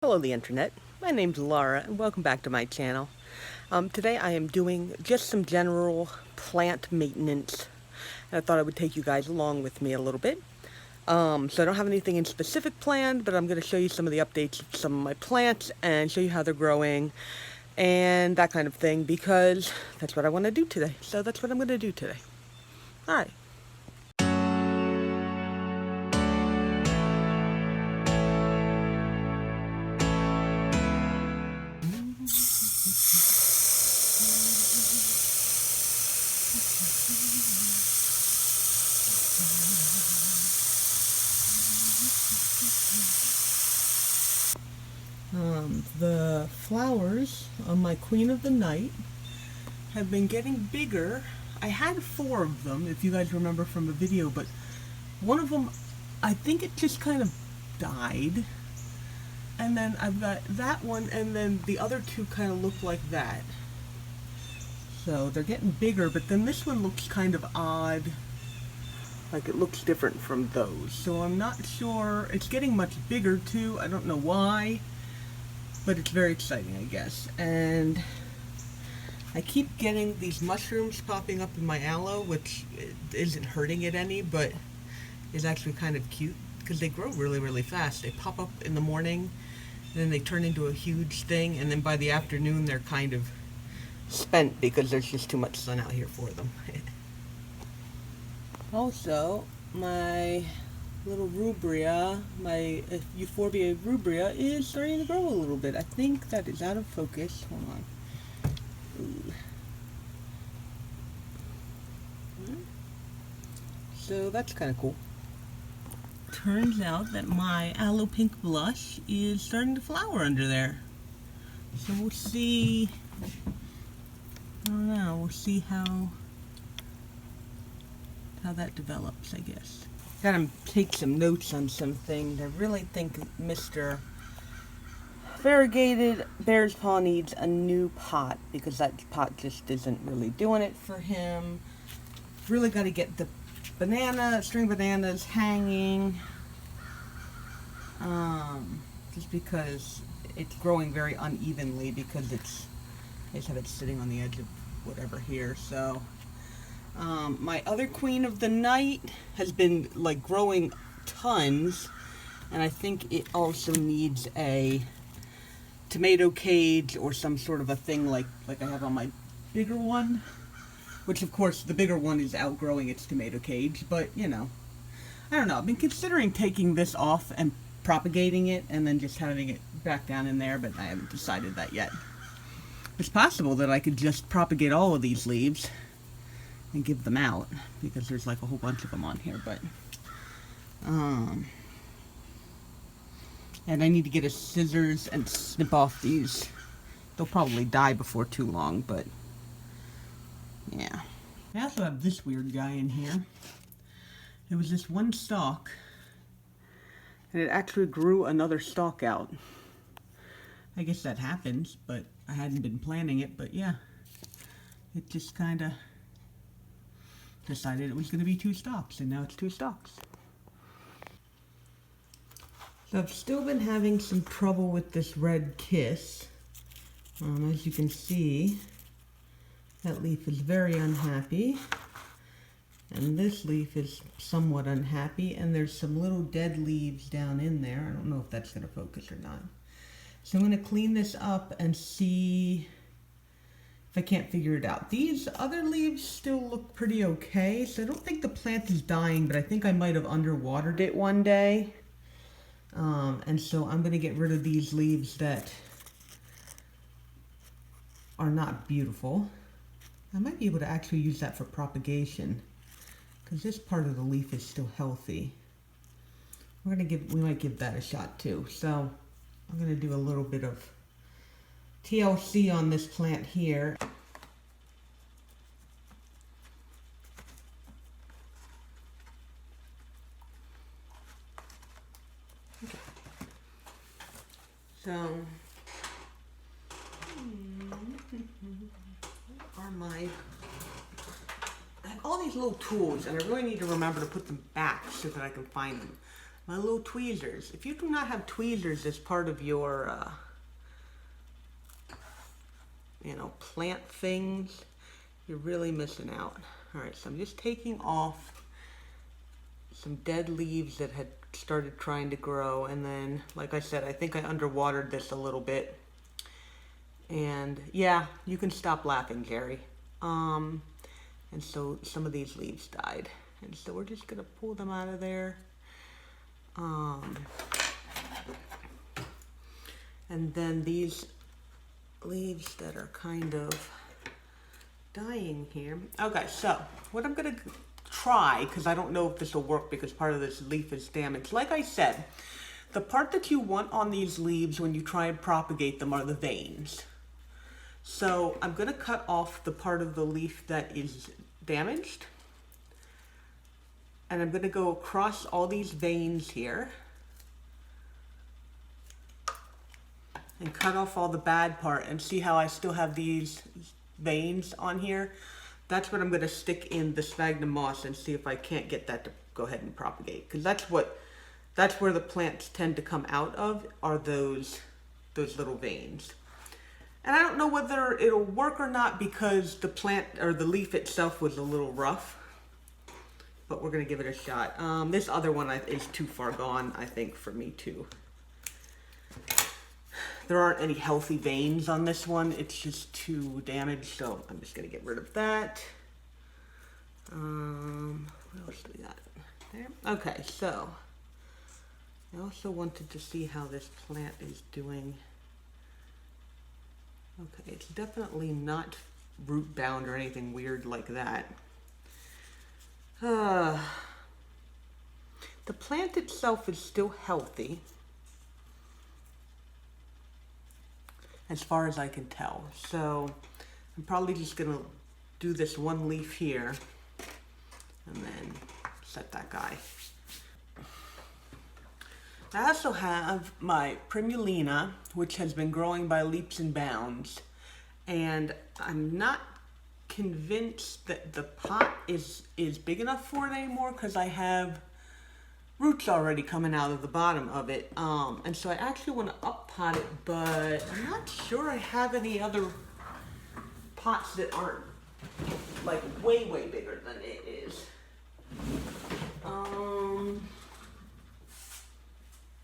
Hello the internet, my name's Laura and welcome back to my channel. Today I am doing just some general plant maintenance and I thought I would take you guys along with me a little bit. So I don't have anything in specific planned, but I'm going to show you some of the updates of some of my plants and show you how they're growing and that kind of thing because that's what I want to do today. So that's what I'm going to do today. Alright. The flowers on my Queen of the Night have been getting bigger. I had 4 of them, if you guys remember from a video, but one of them, I think it just kind of died. And then I've got that one, and then the other 2 kind of look like that. So they're getting bigger, but then this one looks kind of odd. Like it looks different from those. So I'm not sure. It's getting much bigger too. I don't know why. But it's very exciting, I guess. And I keep getting these mushrooms popping up in my aloe, which isn't hurting it any, but is actually kind of cute because they grow really, really fast. They pop up in the morning, and then they turn into a huge thing, and then by the afternoon they're kind of spent because there's just too much sun out here for them. Also, my little rubria, my Euphorbia rubria is starting to grow a little bit. I think that is out of focus. Hold on. Ooh. So that's kind of cool. Turns out that my aloe pink blush is starting to flower under there. So we'll see. I don't know. We'll see how that develops, I guess. Gotta take some notes on some things. I really think Mr. Variegated Bear's Paw needs a new pot because that pot just isn't really doing it for him. Really got to get the string bananas hanging. Just because it's growing very unevenly because I just have it sitting on the edge of whatever here. So my other Queen of the Night has been like growing tons, and I think it also needs a tomato cage or some sort of a thing like I have on my bigger one, which of course the bigger one is outgrowing its tomato cage, but you know, I don't know. I've been considering taking this off and propagating it and then just having it back down in there, but I haven't decided that yet. It's possible that I could just propagate all of these leaves and give them out because there's like a whole bunch of them on here, but and I need to get a scissors and snip off these. They'll probably die before too long, but yeah. I also have this weird guy in here. It was this one stalk and it actually grew another stalk out. I guess that happens, but I hadn't been planning it, but yeah, it just kind of decided it was going to be 2 stalks, and now it's 2 stalks. So I've still been having some trouble with this red kiss. As you can see, that leaf is very unhappy, and this leaf is somewhat unhappy, and there's some little dead leaves down in there. I don't know if that's going to focus or not. So I'm going to clean this up and see if I can't figure it out. These other leaves still look pretty okay, so I don't think the plant is dying, but I think I might have underwatered it one day. And so I'm going to get rid of these leaves that are not beautiful. I might be able to actually use that for propagation, because this part of the leaf is still healthy. We might give that a shot too. So I'm going to do a little bit of TLC on this plant here. Okay. So, are my... I have all these little tools, and I really need to remember to put them back so that I can find them. my little tweezers. If you do not have tweezers as part of your, you know, plant things, you're really missing out. All right, so I'm just taking off some dead leaves that had started trying to grow, and then, like I said, I think I underwatered this a little bit. And yeah, you can stop laughing, Gary. And so some of these leaves died, and so we're just gonna pull them out of there. And then these leaves that are kind of dying here. Okay, so what I'm gonna try, because I don't know if this will work because part of this leaf is damaged. Like I said, the part that you want on these leaves when you try and propagate them are the veins. So I'm gonna cut off the part of the leaf that is damaged, and I'm gonna go across all these veins here and cut off all the bad part, and see how I still have these veins on here. That's what I'm gonna stick in the sphagnum moss and see if I can't get that to go ahead and propagate, because that's where the plants tend to come out of, are those little veins. And I don't know whether it'll work or not because the plant or the leaf itself was a little rough, but we're gonna give it a shot. This other one is too far gone, I think, for me too. There aren't any healthy veins on this one. It's just too damaged, so I'm just gonna get rid of that. What else do we got there? Okay, so I also wanted to see how this plant is doing. Okay, it's definitely not root bound or anything weird like that. The plant itself is still healthy, as far as I can tell. So I'm probably just gonna do this one leaf here and then set that guy. I also have my Primulina, which has been growing by leaps and bounds, and I'm not convinced that the pot is big enough for it anymore because I have roots already coming out of the bottom of it, and so I actually want to up pot it, but I'm not sure I have any other pots that aren't like way bigger than it is.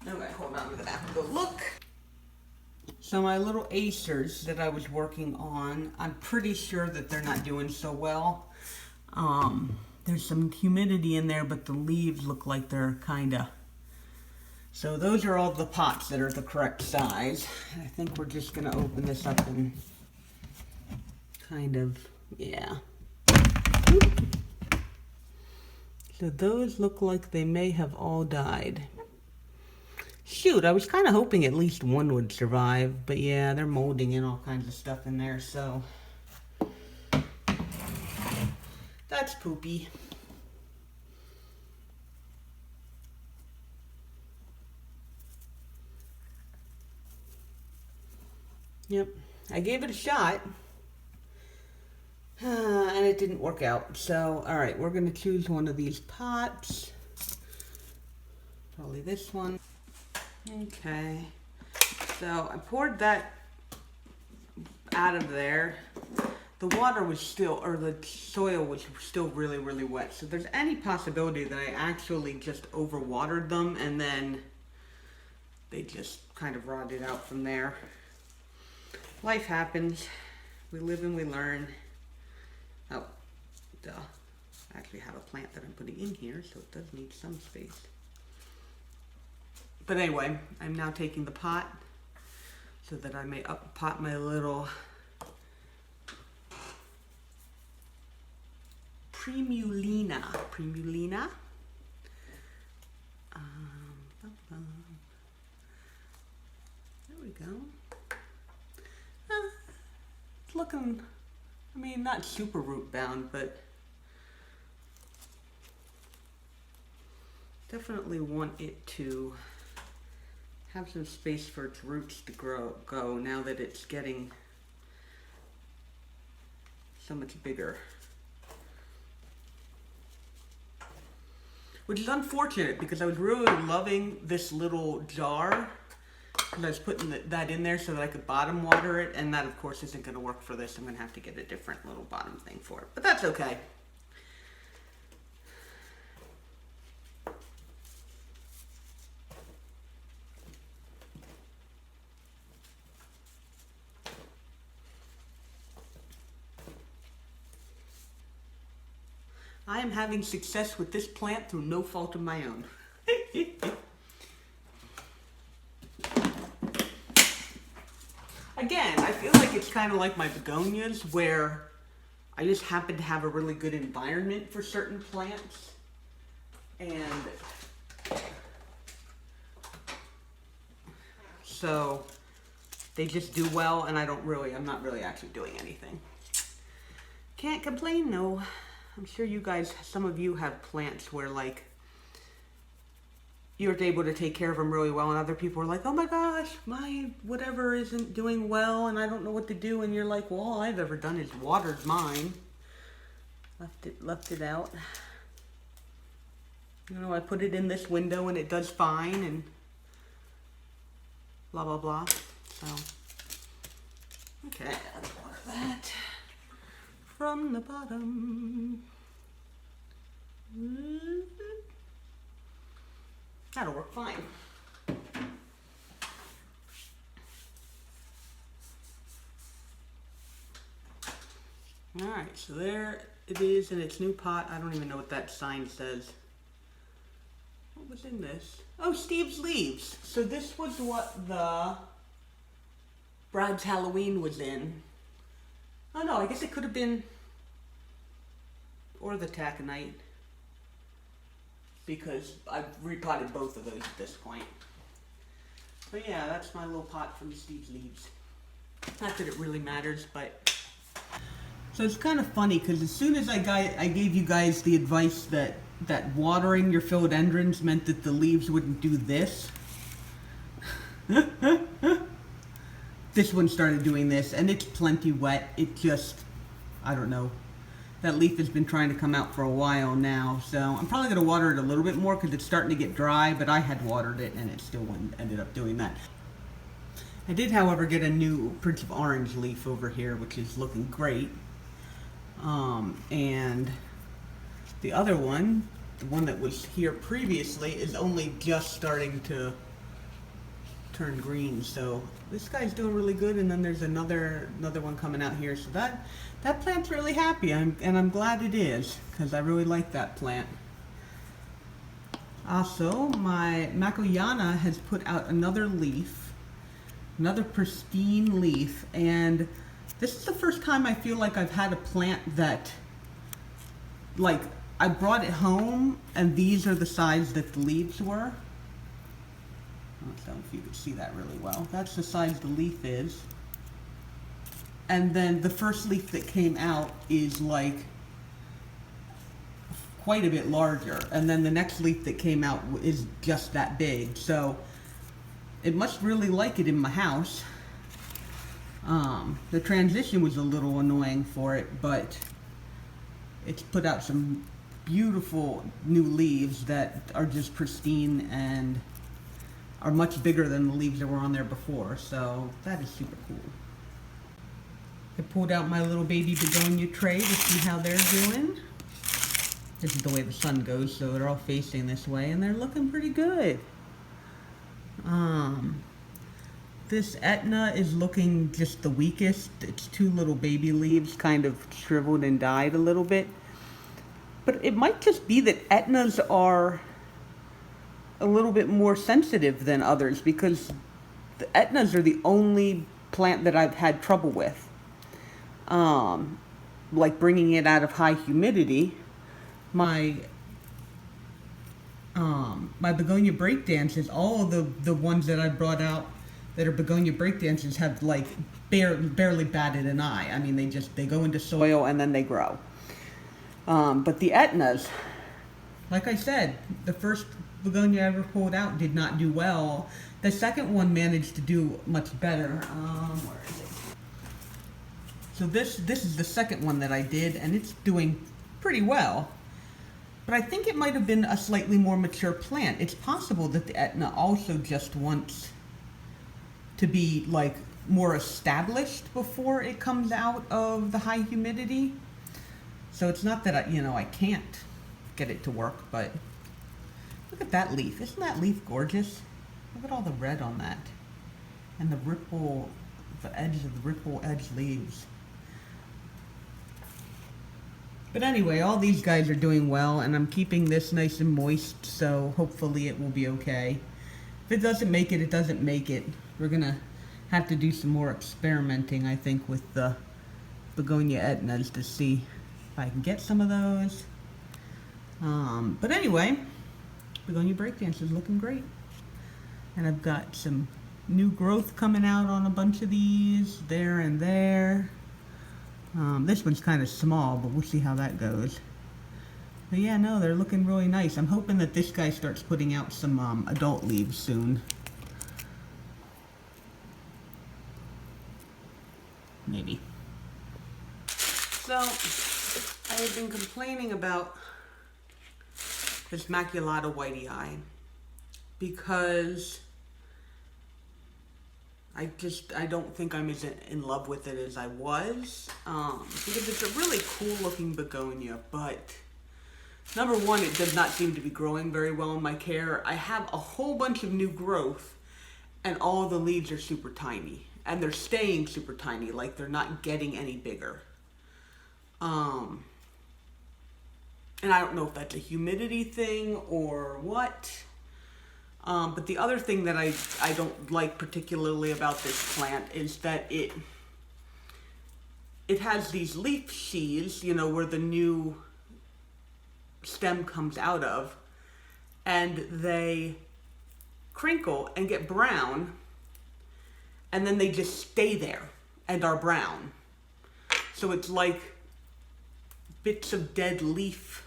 Okay, hold on, I'm gonna have to go look. So my little acers that I was working on, I'm pretty sure that they're not doing so well. There's some humidity in there, but the leaves look like they're kinda. So those are all the pots that are the correct size. I think we're just gonna open this up and kind of, yeah. So those look like they may have all died. Shoot, I was kind of hoping at least one would survive, but yeah, they're molding in all kinds of stuff in there, so that's poopy. Yep, I gave it a shot, and it didn't work out. So, all right, we're gonna choose one of these pots. Probably this one. Okay, so I poured that out of there. The water was still, or the soil was still really wet. So there's any possibility that I actually just overwatered them and then they just kind of rotted out from there. Life happens. We live and we learn. Oh, duh. I actually have a plant that I'm putting in here, so it does need some space. But anyway, I'm now taking the pot so that I may up pot my little Primulina. There we go. It's looking, I mean, not super root bound, but definitely want it to have some space for its roots to go now that it's getting so much bigger. which is unfortunate because I was really loving this little jar. And I was putting that in there so that I could bottom water it, and that of course isn't going to work for this. I'm going to have to get a different little bottom thing for it, but that's okay. I am having success with this plant through no fault of my own. Again, I feel like it's kind of like my begonias, where I just happen to have a really good environment for certain plants, and so they just do well, and I'm not really actually doing anything. Can't complain, no. I'm sure you guys, some of you have plants where like you're able to take care of them really well, and other people are like, oh my gosh, my whatever isn't doing well and I don't know what to do, and you're like, well, all I've ever done is watered mine. Left it out. You know, I put it in this window and it does fine and blah blah blah. So okay, let's water that from the bottom. That'll work fine. Alright, so there it is in its new pot. I don't even know what that sign says. What was in this? Oh, Steve's leaves. So this was what the Brad's Halloween was in. Oh no, I guess it could have been, or the taconite, because I've repotted both of those at this point. But yeah, that's my little pot from Steve's leaves. Not that it really matters, but... So it's kind of funny, because as soon as I gave you guys the advice that watering your philodendrons meant that the leaves wouldn't do this, this one started doing this, and it's plenty wet. It just, I don't know. That leaf has been trying to come out for a while now, so I'm probably going to water it a little bit more because it's starting to get dry, but I had watered it and it still ended up doing that. I did, however, get a new Prince of Orange leaf over here, which is looking great. And the other one, the one that was here previously, is only just starting to turn green, so this guy's doing really good. And then there's another one coming out here, so that plant's really happy, and I'm glad it is, because I really like that plant. Also, my Maculiana has put out another leaf, another pristine leaf, and this is the first time I feel like I've had a plant that, like, I brought it home and these are the size that the leaves were. I don't know if you can see that really well. That's the size the leaf is. And then the first leaf that came out is like quite a bit larger. And then the next leaf that came out is just that big. So it must really like it in my house. The transition was a little annoying for it, but it's put out some beautiful new leaves that are just pristine and are much bigger than the leaves that were on there before, so that is super cool. I pulled out my little baby begonia tray to see how they're doing. This is the way the sun goes, so they're all facing this way, and they're looking pretty good. This Etna is looking just the weakest. Its two little baby leaves kind of shriveled and died a little bit. But it might just be that Etnas are a little bit more sensitive than others, because the Etnas are the only plant that I've had trouble with. Like bringing it out of high humidity. My Begonia Breakdances, all of the ones that I brought out that are Begonia Breakdances have like barely batted an eye. I mean, they go into soil and then they grow. But the Etnas, like I said, the first Begonia I ever pulled out did not do well. The second one managed to do much better. Where is it? So this is the second one that I did, and it's doing pretty well. But I think it might have been a slightly more mature plant. It's possible that the Etna also just wants to be like more established before it comes out of the high humidity. So it's not that I can't get it to work, but look at that leaf. Isn't that leaf gorgeous? Look at all the red on that. And the ripple, the edge of the ripple edge leaves. But anyway, all these guys are doing well, and I'm keeping this nice and moist, so hopefully it will be okay. If it doesn't make it, it doesn't make it. We're gonna have to do some more experimenting, I think, with the Begonia Etnas to see if I can get some of those. But anyway, Begonia Breakdance is looking great. And I've got some new growth coming out on a bunch of these, there and there. This one's kind of small, but we'll see how that goes. But yeah, no, they're looking really nice. I'm hoping that this guy starts putting out some adult leaves soon. Maybe. So, I have been complaining about this Maculata Wightii because I don't think I'm as in love with it as I was, because it's a really cool looking begonia, but number one, it does not seem to be growing very well in my care. I have a whole bunch of new growth, and all the leaves are super tiny, and they're staying super tiny, like they're not getting any bigger. And I don't know if that's a humidity thing or what. But the other thing that I don't like particularly about this plant is that it has these leaf sheaths, where the new stem comes out of, and they crinkle and get brown, and then they just stay there and are brown. So it's like bits of dead leaf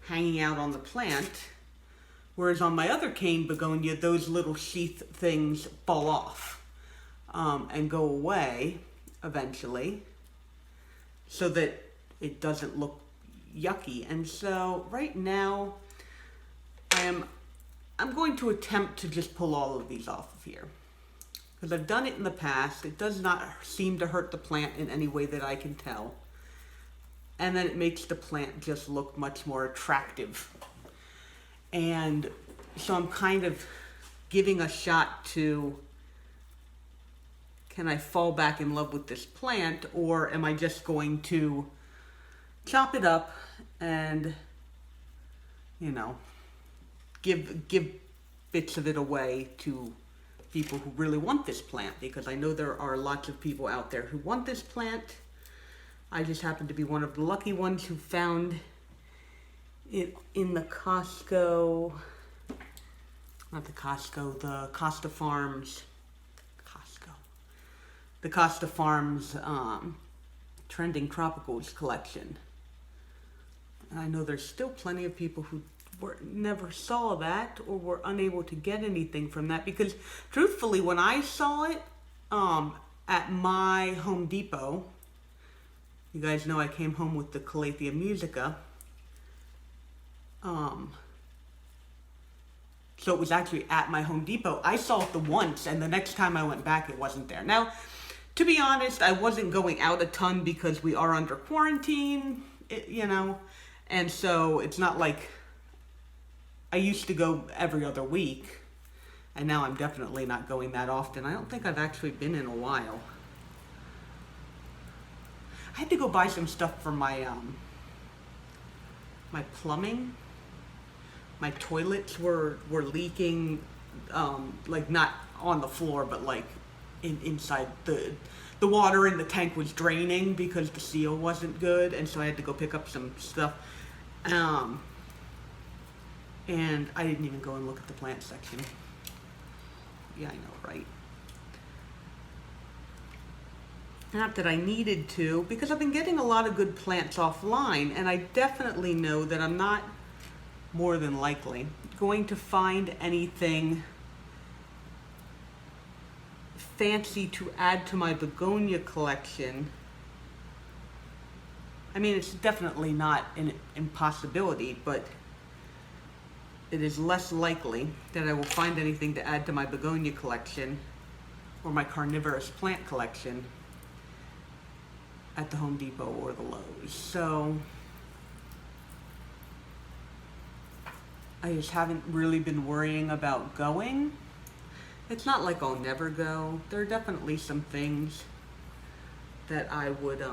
hanging out on the plant. Whereas on my other cane begonia, those little sheath things fall off and go away eventually, so that it doesn't look yucky. And so right now, I'm going to attempt to just pull all of these off of here, because I've done it in the past. It does not seem to hurt the plant in any way that I can tell, and then it makes the plant just look much more attractive. And so I'm kind of giving a shot to, can I fall back in love with this plant, or am I just going to chop it up and, give bits of it away to people who really want this plant, because I know there are lots of people out there who want this plant. I just happen to be one of the lucky ones who found it in the Costco, not the Costco, the Costa Farms, the Costa Farms Trending Tropicals collection. And I know there's still plenty of people who never saw that or were unable to get anything from that, because truthfully, when I saw it at my Home Depot, you guys know I came home with the Calathea musica. So it was actually at my Home Depot. I saw it the once, and the next time I went back, it wasn't there. Now, to be honest, I wasn't going out a ton because we are under quarantine, and so it's not like I used to go every other week, and now I'm definitely not going that often. I don't think I've actually been in a while. I had to go buy some stuff for my my plumbing. My toilets were leaking, like not on the floor, but like inside the water in the tank was draining because the seal wasn't good, and so I had to go pick up some stuff. And I didn't even go and look at the plant section. Yeah, I know, right? Not that I needed to, because I've been getting a lot of good plants offline, and I definitely know that I'm not, more than likely, going to find anything fancy to add to my begonia collection I mean, it's definitely not an impossibility, but it is less likely that I will find anything to add to my begonia collection or my carnivorous plant collection at the Home Depot or the Lowe's. So I just haven't really been worrying about going. It's not like I'll never go. There are definitely some things that I would,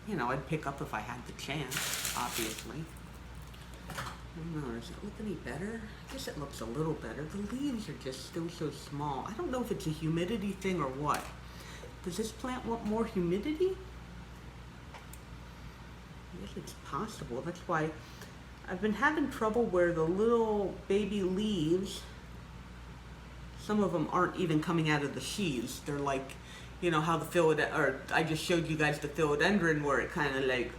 you know, I'd pick up if I had the chance, obviously. I don't know, does it look any better? I guess it looks a little better. The leaves are just still so small. I don't know if it's a humidity thing or what. Does this plant want more humidity? I guess it's possible. That's why I've been having trouble where the little baby leaves, some of them aren't even coming out of the sheaths. They're like, you know how the or I just showed you guys the philodendron where it kind of like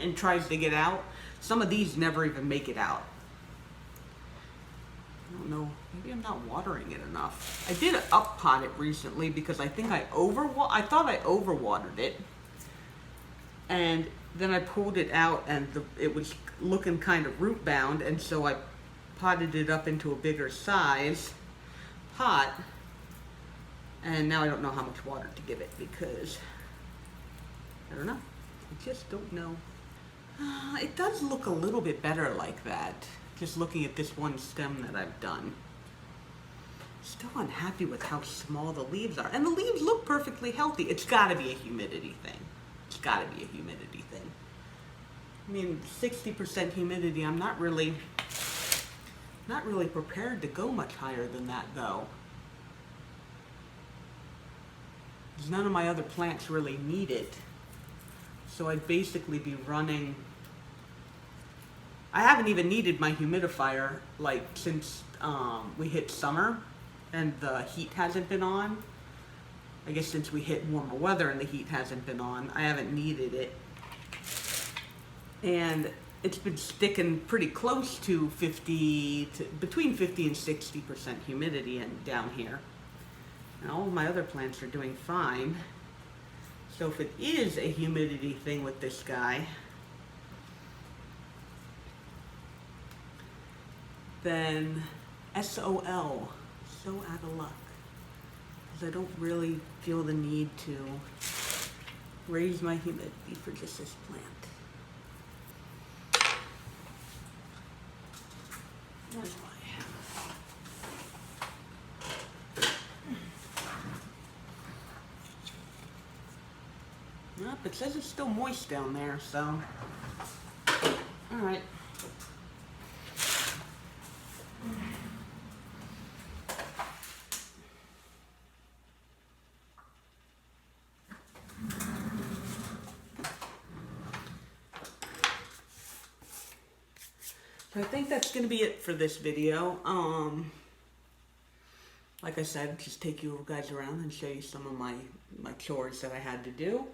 and tries to get out. Some of these never even make it out. I don't know, maybe I'm not watering it enough. I did up pot it recently because I think I thought I overwatered it. And then I pulled it out and it was looking kind of root bound, and so I potted it up into a bigger size pot. And now I don't know how much water to give it because, I don't know. I just don't know. It does look a little bit better like that, just looking at this one stem that I've done. Still unhappy with how small the leaves are. And the leaves look perfectly healthy. It's gotta be a humidity thing. It's gotta be a humidity thing. I mean, 60% humidity, I'm not really prepared to go much higher than that though. Because none of my other plants really need it. So I'd basically be running, I haven't even needed my humidifier like since we hit summer and the heat hasn't been on. I guess since we hit warmer weather and the heat hasn't been on, I haven't needed it. And it's been sticking pretty close to between 50 and 60% humidity down here. And all of my other plants are doing fine. So if it is a humidity thing with this guy, then SOL, so out of luck. Because I don't really feel the need to raise my humidity for just this plant. Where's my Nope, it says it's still moist down there, so. Alright. So I think that's going to be it for this video. Like I said, just take you guys around and show you some of my chores that I had to do.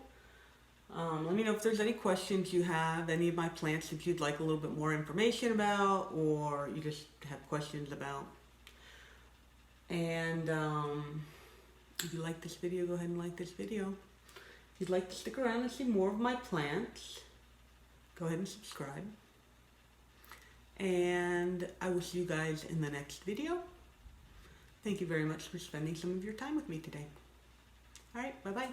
Let me know if there's any questions you have, any of my plants that you'd like a little bit more information about, or you just have questions about. And if you like this video, go ahead and like this video. If you'd like to stick around and see more of my plants, go ahead and subscribe. And I will see you guys in the next video. Thank you very much for spending some of your time with me today. Alright, bye-bye.